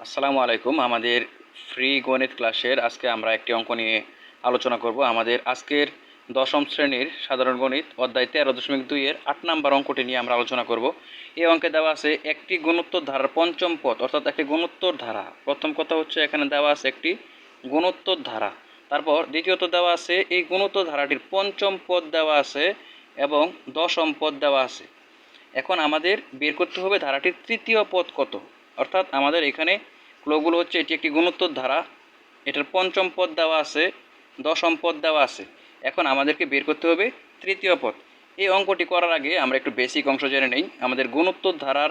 আসসালামু আলাইকুম। আমাদের ফ্রি গণিত ক্লাসের আজকে আমরা একটি অঙ্ক নিয়ে আলোচনা করব। আমাদের আজকের দশম শ্রেণীর সাধারণ গণিত অধ্যায় 13.2 এর 8 নাম্বার অঙ্কটি নিয়ে আমরা আলোচনা করব। এই অঙ্কে দেওয়া আছে একটি গুণোত্তর ধারার পঞ্চম পদ, অর্থাৎ একটি গুণোত্তর ধারা। প্রথম কথা হচ্ছে এখানে দেওয়া আছে একটি গুণোত্তর ধারা। তারপর দ্বিতীয়ত দেওয়া আছে এই গুণোত্তর ধারাটির পঞ্চম পদ দেওয়া আছে এবং দশম পদ দেওয়া আছে। এখন আমাদের বের করতে হবে ধারাটির তৃতীয় পদ কত। অর্থাৎ আমাদের এখানে ক্লগুলো হচ্ছে এটি একটি গুণোত্তর ধারা, এটার পঞ্চম পদ দেওয়া আছে, দশম পদ দেওয়া আছে। এখন আমাদেরকে বের করতে হবে তৃতীয় পদ। এই অঙ্কটি করার আগে আমরা একটু বেসিক অংশ জেনে নেই। আমাদের গুণোত্তর ধারার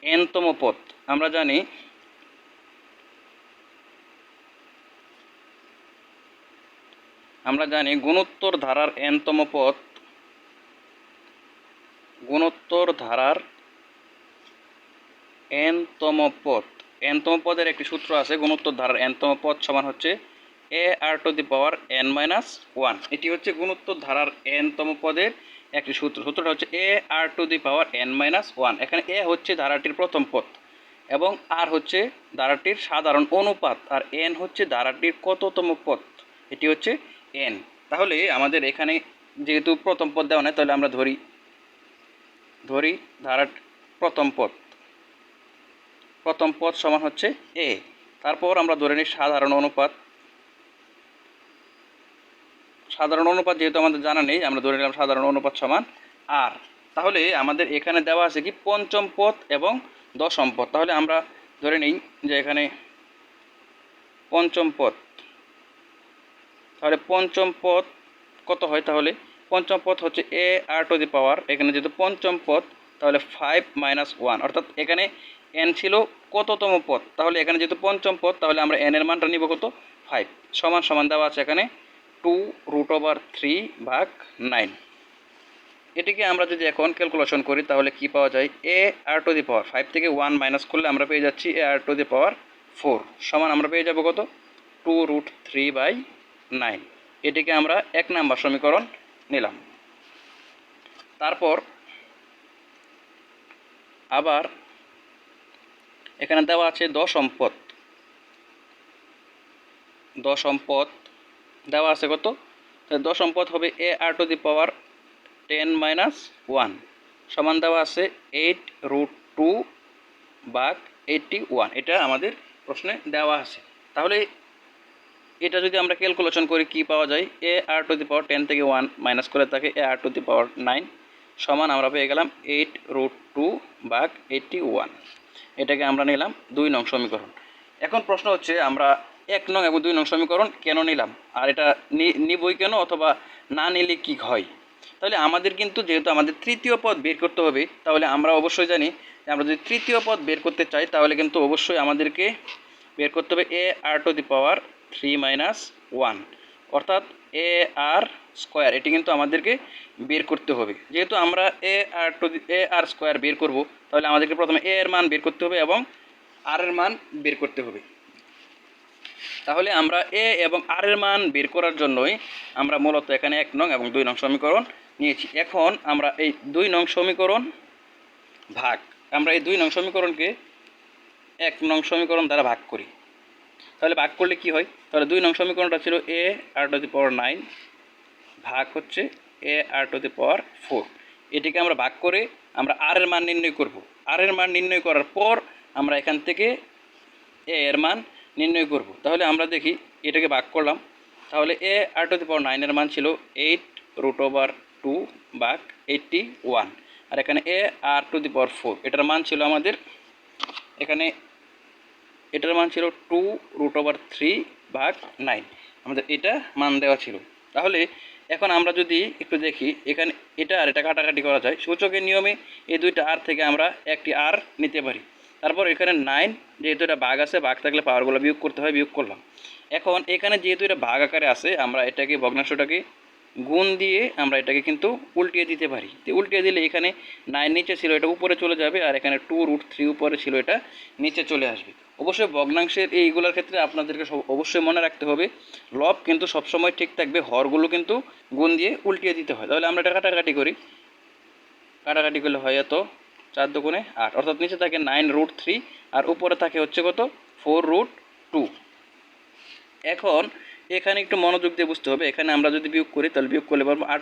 এনতম পদ আমরা জানি গুণোত্তর ধারার এনতম পদ, গুণোত্তর ধারার এনতম পদ, এনতম পদের একটি সূত্র আছে। গুণোত্তর ধারার এনতম পদ সমান হচ্ছে a r⁻n−1। এটি হচ্ছে গুণোত্তর ধারার এনতম পদের একটি সূত্র। সূত্রটা হচ্ছে a r⁻n−1। এখানে এ হচ্ছে ধারাটির প্রথম পদ এবং আর হচ্ছে ধারাটির সাধারণ অনুপাত, আর এন হচ্ছে ধারাটির কততম পদ, এটি হচ্ছে এন। তাহলে আমাদের এখানে যেহেতু প্রথম পদ দেওয়া নেই, তাহলে আমরা ধরি ধারার প্রথম পদ সমান হচ্ছে এ। তারপর আমরা ধরে নিই সাধারণ অনুপাত। যেহেতু আমাদের জানা নেই, আমরা ধরে নিলাম সাধারণ অনুপাত সমান আর। তাহলে আমাদের এখানে দেওয়া আছে কি পঞ্চম পদ এবং দশম পদ। তাহলে আমরা ধরে নিই যে এখানে পঞ্চম পদ, তাহলে পঞ্চম পদ কত হয়? তাহলে পঞ্চম পদ হচ্ছে a r⁻, এখানে যেহেতু পঞ্চম পদ তাহলে 5-1, অর্থাৎ এখানে n ছিল কততম পদ, তাহলে এখানে যেহেতু পঞ্চম পদ তাহলে আমরা n এর মানটা নিব কত? 5। সমান দেওয়া আছে এখানে 2√3/9। এটিকে আমরা যদি এখন ক্যালকুলেশন করি তাহলে কি পাওয়া যায়? a r⁻, 5 থেকে 1 মাইনাস করলে আমরা পেয়ে যাচ্ছি a r⁻4 সমান আমরা পেয়ে যাব কত? 2√3/9। এটিকে আমরা 1 নাম্বার সমীকরণ নিলাম। তারপর আবার এখানে দেওয়া আছে দশম পদ দেওয়া আছে কত? দশম পদ হবে a r⁻10-1 সমান দেওয়া আছে 8√2/81। এটা আমাদের প্রশ্নে দেওয়া আছে। তাহলে এটা যদি আমরা ক্যালকুলেশন করি কি পাওয়া যায়? a r⁻10 থেকে 1 মাইনাস করে থাকে a r⁻9 সমান আমরা পেয়ে গেলাম 8√2/81। এটাকে আমরা নিলাম 2 নং সমীকরণ। এখন প্রশ্ন হচ্ছে আমরা 1 নং এবং 2 নং সমীকরণ কেন নিলাম, আর এটা নিবই কেন, অথবা না নিলে কি হয়? তাহলে আমাদের কিন্তু যেহেতু আমাদের তৃতীয় পদ বের করতে হবে, তাহলে আমরা অবশ্যই জানি যে আমরা যদি তৃতীয় পদ বের করতে চাই তাহলে কিন্তু অবশ্যই আমাদেরকে বের করতে হবে a r⁻3-1, অর্থাৎ ar²। এটি কিন্তু আমাদেরকে বের করতে হবে। যেহেতু আমরা ar² বের করব, তাহলে আমাদেরকে প্রথমে a এর মান বের করতে হবে এবং r এর মান বের করতে হবে। তাহলে আমরা a এবং r এর মান বের করার জন্যই আমরা মূলত এখানে 1 নং এবং 2 নং সমীকরণ নিয়েছি। এখন আমরা এই 2 নং সমীকরণ আমরা এই 2 নং সমীকরণকে 1 নং সমীকরণ দ্বারা ভাগ করি। তাহলে ভাগ করলে কি হয়? তাহলে 2 নং সমীকরণটা ছিল a r⁻9 ভাগ হচ্ছে a r⁻4। এটিকে আমরা ভাগ করে আমরা r এর মান নির্ণয় করব। r এর মান নির্ণয় করার পর আমরা এখান থেকে a এর মান নির্ণয় করব। তাহলে আমরা দেখি এটাকে ভাগ করলাম, তাহলে a r⁻9 এর মান ছিল 8√2/81, আর এখানে a r⁻4 এটার মান ছিল আমাদের এখানে 2√3/9, আমাদের এটা মান দেওয়া ছিল। তাহলে এখন আমরা যদি একটু দেখি এখানে এটা আর এটা কাটাকাটি করা যায়। সূচকের নিয়মে এই দুইটা আর থেকে আমরা একটি আর নিতে পারি। তারপর এখানে 9, যেহেতু এটা ভাগ আছে, ভাগ থাকলে পাওয়ারগুলো বিয়োগ করতে হয়, বিয়োগ করলাম। এখন এখানে যেহেতু এটা ভাগ আকারে আছে, আমরা এটাকে ভগ্নাংশটাকে গুণ দিয়ে আমরা এটাকে কিন্তু উল্টিয়ে দিতে পারি। তো উল্টিয়ে দিলে এখানে 9 নিচে ছিল, এটা উপরে চলে যাবে, আর এখানে 2√3 উপরে ছিল, এটা নিচে চলে আসবে। অবশ্যই ভগ্নাংশের এইগুলোর ক্ষেত্রে আপনাদেরকে অবশ্যই মনে রাখতে হবে লব কিন্তু সবসময় ঠিক থাকবে, হরগুলো কিন্তু গুণ দিয়ে উল্টিয়ে দিতে হয়। তাহলে আমরা এটা কাটাকাটি করি, করলে হয় এত 4 × 2 = 8, অর্থাৎ নিচে থাকে 9√3 আর উপরে থাকে হচ্ছে কত? 4√2। এখন এখানে একটু মনোযোগ দিয়ে বুঝতে হবে, এখানে আমরা যদি বিয়োগ করি তাহলে বিয়োগ করলে পারবো r⁵।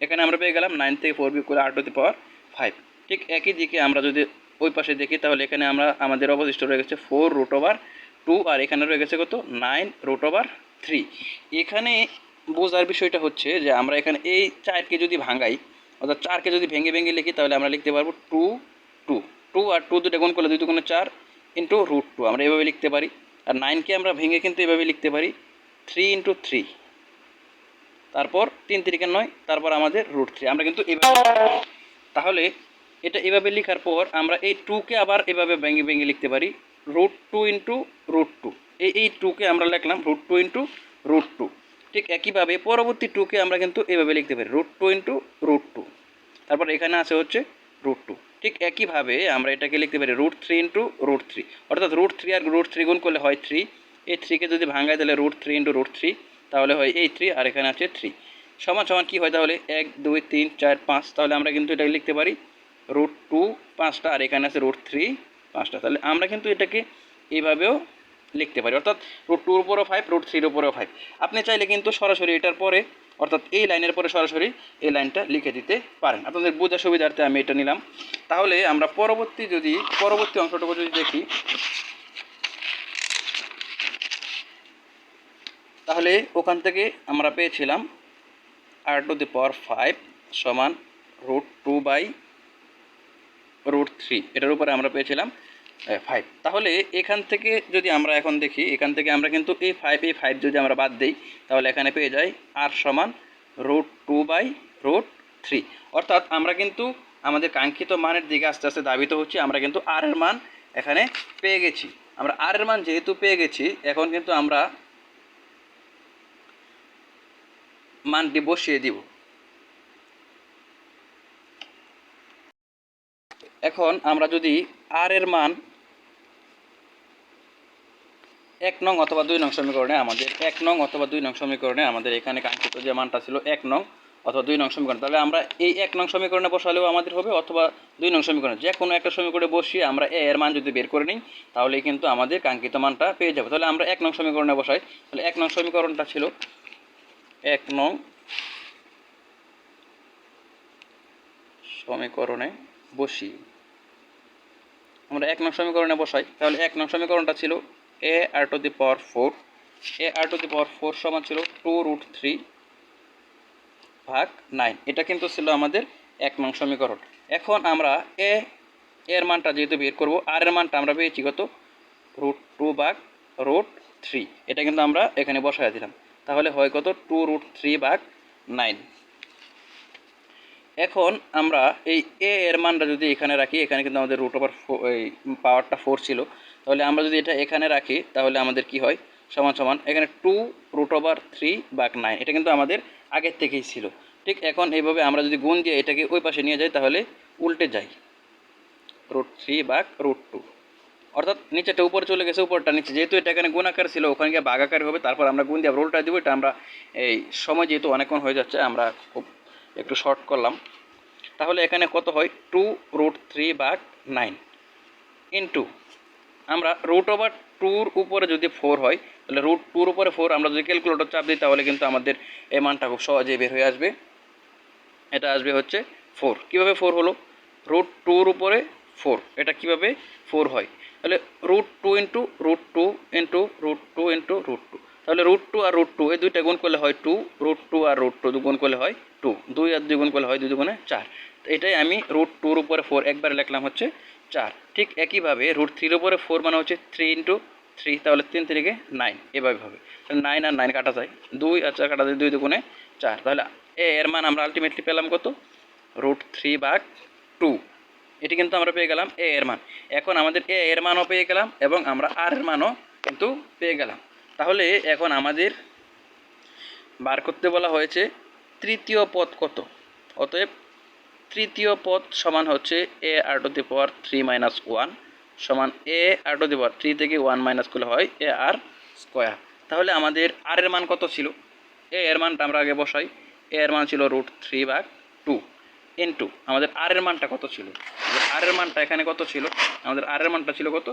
এখানে আমরা পেয়ে গেলাম 9 থেকে 4 বিয়োগ করে r⁵। ঠিক একই দিকে আমরা যদি ওই পাশে দেখি তাহলে এখানে আমাদের অবশিষ্ট রয়ে গেছে 4√2, আর এখানে রয়ে গেছে কত 9√3। এখানে বোঝার বিষয়টা হচ্ছে যে আমরা এখানে এই 4কে যদি ভাঙাই, অর্থাৎ 4কে যদি ভেঙে ভেঙে লিখি তাহলে আমরা লিখতে পারবো 2 আর 2 দুটো গুণ করলে 2 দুগুণে 4 ইন্টু √2 আমরা এভাবে লিখতে পারি। আর 9কে আমরা ভেঙে কিন্তু এভাবে লিখতে পারি 3 ইন্টু 3, তারপর 3 3 9, তারপর আমাদের √3 আমরা কিন্তু এভাবে। তাহলে এটা এভাবে লেখার পর আমরা এই 2কে আবার এভাবে ভেঙে ভেঙে লিখতে পারি √2 ইন্টু √2। এই 2কে আমরা লিখলাম √2 ইন্টু √2। ঠিক একইভাবে পরবর্তী 2কে আমরা কিন্তু এভাবে লিখতে পারি √2 ইন্টু √2, তারপর এখানে আছে হচ্ছে √2। ঠিক একইভাবে আমরা এটাকে লিখতে পারি √3 ইন্টু √3, অর্থাৎ √3 আর √3 গুণ করলে হয় 3। এই 3কে যদি ভাঙায় তাহলে √3 ইন্টু √3, তাহলে হয় এই 3 আর এখানে আছে 3 সমান সমান কী হয় তাহলে 1 2 3 4 5। তাহলে আমরা কিন্তু এটাকে লিখতে পারি √2 5টা আর এখানে আছে √3 5টা। তাহলে আমরা কিন্তু এটাকে এইভাবেও লিখতে পারি, অর্থাৎ √2 এর উপরেও 5, √3 এর উপরেও 5। আপনি চাইলে কিন্তু সরাসরি এটার পরে, অর্থাৎ এই লাইনের পরে সরাসরি এই লাইনটা লিখে দিতে পারেন। আপনাদের বোঝার সুবিধার্থে আমি এটা নিলাম। তাহলে আমরা পরবর্তী অংশটুকু যদি দেখি, তাহলে ওখান থেকে আমরা পেয়েছিলাম r⁵ সমান √2/√3, এটার উপরে আমরা পেয়েছিলাম 5। তাহলে এখান থেকে যদি আমরা এখন দেখি, এখান থেকে আমরা কিন্তু এই 5 যদি আমরা বাদ দিই তাহলে এখানে পেয়ে যাই r সমান √2/√3। অর্থাৎ আমরা কিন্তু আমাদের কাঙ্ক্ষিত মানের দিকে আস্তে আস্তে ধাবিত হচ্ছি। আমরা কিন্তু r এর মান এখানে পেয়ে গেছি। আমরা r এর মান যেহেতু পেয়ে গেছি, এখন কিন্তু আমরা মানটি বসিয়ে দিব। এখন আমরা যদি r এর মান 1 নং অথবা 2 নং সমীকরণে, আমাদের 1 নং অথবা 2 নং সমীকরণে আমাদের এখানে কাঙ্ক্ষিত যে মানটা ছিল 1 নং অথবা 2 নং সমীকরণ, তাহলে আমরা এই 1 নং সমীকরণে বসালেও আমাদের হবে, অথবা 2 নং সমীকরণে যে কোনো একটা সমীকরণে বসিয়ে আমরা a এর মান যদি বের করে নিই তাহলে কিন্তু আমাদের কাঙ্ক্ষিত মানটা পেয়ে যাবে। তাহলে আমরা 1 নং সমীকরণে বসাই। তাহলে 1 নং সমীকরণটা ছিল 1 নং সমীকরণে বসি, আমরা 1 নং সমীকরণে বসাই। তাহলে 1 নং সমীকরণটা ছিল ar⁴ সমান ছিল 2√3/9। এটা কিন্তু ছিল আমাদের 1 নং সমীকরণ। এখন আমরা এর মানটা যেহেতু বের করব, আর এর মানটা আমরা পেয়েছি কত √2/√3, এটা কিন্তু আমরা এখানে বসায় দিলাম। তাহলে হয় কত 2√3/9। এখন আমরা এই এর মানটা যদি এখানে রাখি, এখানে কিন্তু আমাদের পাওয়ারটা 4 ছিল, তাহলে আমরা যদি এটা এখানে রাখি তাহলে আমাদের কি হয় সমান সমান এখানে 2√3/9। এটা কিন্তু আমাদের আগের থেকেই ছিল। ঠিক এখন এইভাবে আমরা যদি গুণ দিয়ে এটাকে ওই পাশে নিয়ে যাই তাহলে উল্টে যায় √3/√2, অর্থাৎ নিচেটা উপরে চলে গেছে, উপরটা নিচে। যেহেতু এটা এখানে গুণ আকার ছিল ওখানে গিয়ে ভাগ আকার হবে, তারপর আমরা গুণ দিয়ে উল্টা দিব। এটা আমরা এই সময় যেহেতু অনেকক্ষণ হয়ে যাচ্ছে আমরা খুব একটু শর্ট করলাম। তাহলে এখানে কত হয় 2√3/9 ইন্টু আমরা √2 উপরে যদি 4 হয় তাহলে √2 উপরে 4 আমরা যদি ক্যালকুলেটর চাপ দিই তাহলে কিন্তু আমাদের এই মানটা খুব সহজেই বের হয়ে আসবে। এটা আসবে হচ্ছে 4। কীভাবে 4 হলো? √2 উপরে 4, এটা কিভাবে 4 হয়? তাহলে √2 ইন্টু √2 ইন্টু √2 ইন্টু √2, তাহলে √2 আর √2 এই দুইটা গুণ করলে হয় 2, √2 আর √2 গুণ করলে হয় 2, 2 আর 2 গুণ করলে হয় 2 দুগুণে 4। এটাই আমি √2 উপরে 4 একবারে লিখলাম হচ্ছে 4। ঠিক একইভাবে √3 উপরে 4 মানে হচ্ছে 3 ইন্টু 3, তাহলে 3 3 9, এভাবে হবে। তাহলে 9 আর 9 কাটা যায়, 2 আর 4 কাটা যায়, 2 দুগুণে 4। তাহলে এর মান আমরা আলটিমেটলি পেলাম কত √3/2। এটি কিন্তু আমরা পেয়ে গেলাম এর মান। এখন আমাদের এর মানও পেয়ে গেলাম এবং আমরা আর এর মানও কিন্তু পেয়ে গেলাম। তাহলে এখন আমাদের বার করতে বলা হয়েছে তৃতীয় পদ কত। অতএব তৃতীয় পদ সমান হচ্ছে ar⁴ সমান ar⁴ থেকে 1 মাইনাস করলে হয় ar²। তাহলে আমাদের আর এর মান কত ছিল? এর মানটা আমরা আগে বসাই। এর মান ছিল √3/2 ইন্টু আমাদের আর এর মানটা কত ছিল? আর এর মানটা এখানে কত ছিল? আমাদের আর এর মানটা ছিল কত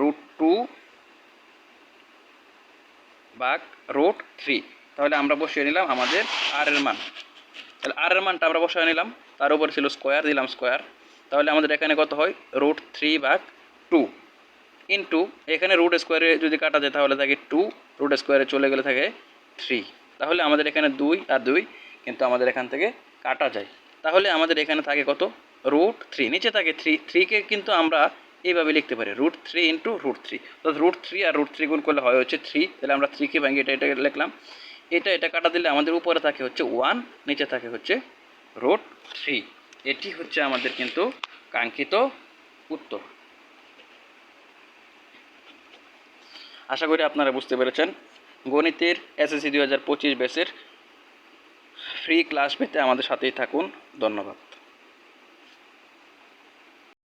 √2 ভাগ √3। তাহলে আমরা বসিয়ে নিলাম আমাদের আর এর মান। তাহলে আর এর মানটা আমরা বসিয়ে নিলাম, তার উপর ছিল স্কোয়ার, দিলাম স্কোয়ার। তাহলে আমাদের এখানে কত হয়, √3 ভাগ 2 ইন্টু এখানে রুট স্কোয়ারে যদি কাটা যায় তাহলে থাকে 2, রুট স্কোয়ারে চলে গেলে থাকে 3। তাহলে আমাদের এখানে 2 আর 2 কিন্তু আমাদের এখান থেকে কাটা যায়। তাহলে আমাদের এখানে থাকে কত, √3, নিচে থাকে 3, 3কে কিন্তু আমরা এইভাবে লিখতে পারি √3 ইন্টু √3। তো √3 আর √3 গুণ করলে হয় হচ্ছে 3। তাহলে আমরা 3কে ভাঙি এটা লিখলাম, এটা কাটা দিলে আমাদের উপরে থাকে হচ্ছে 1, নিচে থাকে হচ্ছে √3। এটি হচ্ছে আমাদের কিন্তু কাঙ্ক্ষিত উত্তর। আশা করি আপনারা বুঝতে পেরেছেন। গণিতের SSC 2025 ব্যাচের ফ্রি ক্লাস পেতে আমাদের সাথেই থাকুন। ধন্যবাদ।